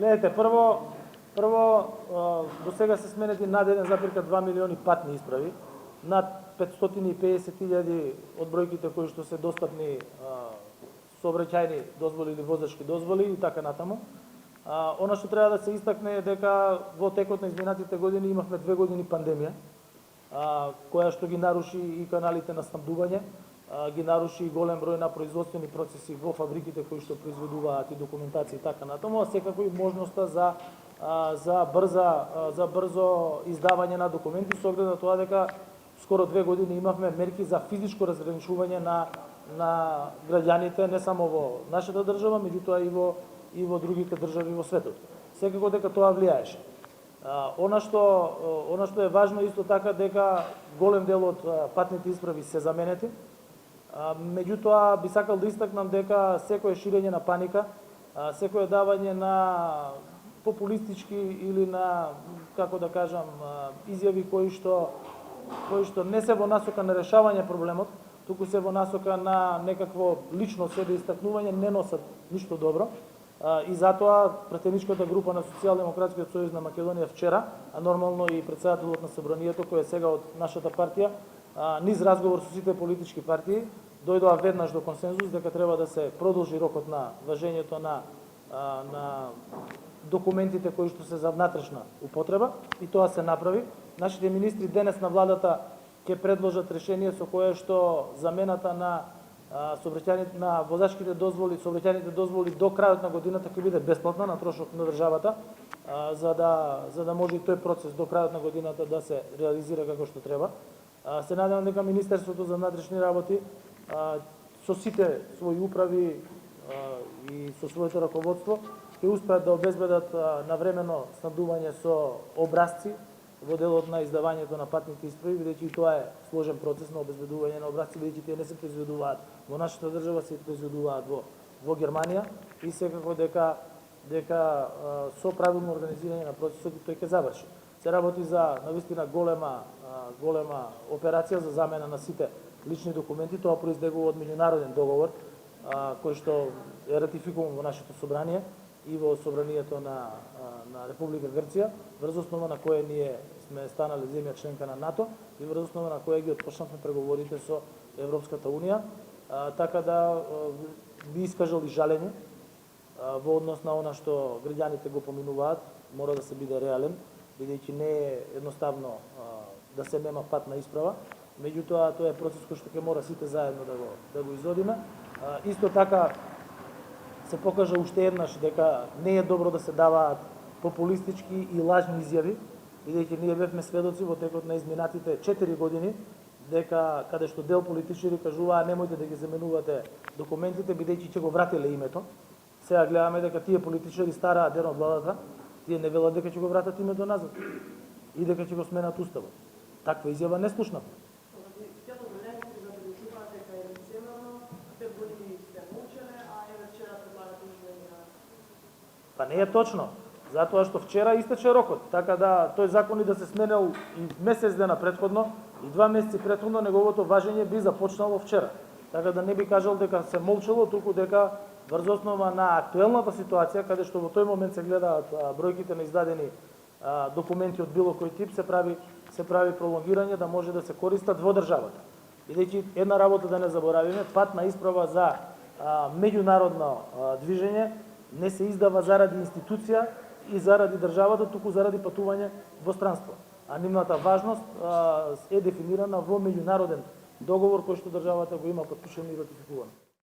Гледайте, прво до сега се сменети над 1,2 милиони патни исправи, над 550.000 од бројките кои што се достапни сообраќајни дозволи или возачки дозволи и така натаму. Она што треба да се истакне е дека во текот на изминатите години имавме 2 години пандемија, која што ги наруши и каналите на снабдување, ги наруши и голем број на производствени процеси во фабриките кои што произведуваат и документација и така натаму, а секако и можноста за брзо издавање на документи со оглед на тоа дека скоро 2 години имавме мерки за физичко разграничување на граѓаните не само во нашата држава, меѓутоа и во другите држави во светот. Секако дека тоа влијаеше. Она што е важно исто така дека голем дел од патните исправи се заменети. Меѓутоа би сакал да истакнам дека секое ширење на паника, секое давање на популистички или на, како да кажам, изјави кои што не се во насока на решавање проблемот, туку се во насока на некакво лично себе истакнување, не носат ништо добро. И затоа пратеничката група на Социјалдемократскиот сојуз на Македонија вчера, а нормално и претседателот на Собранието, кој е сега од нашата партија, низ разговор со сите политички партии, дојдоа веднаш до консензус дека треба да се продолжи рокот на важењето на документите кои што се за внатрешна употреба, и тоа се направи. Нашите министри денес на владата ќе предложат решение со кое што замената на сообраќајните на возачките дозволи, сообраќајните дозволи до крајот на годината ќе биде бесплатна на трошок на државата, за да може и тој процес до крајот на годината да се реализира како што треба. Се надевам дека Министерството за внатрешни работи со сите своји управи и со своето раководство ќе успеат да обезбедат навремено снабдување со образци во делот на издавањето на патните исправи, бидејќи и тоа е сложен процес на обезбедување на образци, бидејќи тие не се произведуваат во нашата држава, се произведуваат во Германија, и секако дека со правилно организирање на процесот тој ќе заврши. Се работи за навистина голема операција за замена на сите лични документи. Тоа произлегува од меѓународен договор кој што е ратификуван во нашето собрание и во собранието на Република Грција, врз основа на кое ние сме станали земја членка на НАТО и врз основа на кое ги отпочнавме преговорите со Европската унија, така да би искажал и жалење во однос на она што граѓаните го поминуваат. Мора да се биде реален, бидејќи не е едноставно да се нема патна исправа, меѓутоа тоа е процес кој што ќе мора сите заедно да го изодиме. Исто така се покажа уште еднаш дека не е добро да се даваат популистички и лажни изјави, бидејќи ние бевме сведоци во текот на изминатите 4 години дека каде што дел политичари кажуваа немојте да ги заменувате документите бидејќи ќе го вратиле името. Сега гледаме дека тие политичари стараат ден од владата, тие не велат дека ќе го вратат името назад и дека ќе го сменат уставот. Таква изјава не слушнавме. Па не е точно, затоа што вчера истече рокот, така да тој закон и да се сменел и месец дена претходно, и 2 месеци претходно, неговото важење би започнало вчера. Така да не би кажал дека се молчало, туку дека врз основа на актуелната ситуација, каде што во тој момент се гледаат бројките на издадени документи од било кој тип, се прави пролонгирање да може да се користат во државата. Бидејќи една работа да не заборавиме, патна исправа за меѓународно движење не се издава заради институција и заради државата, туку заради патување во странство. А нивната важност е дефинирана во меѓународен договор кој што државата го има потпишан и ратификуван.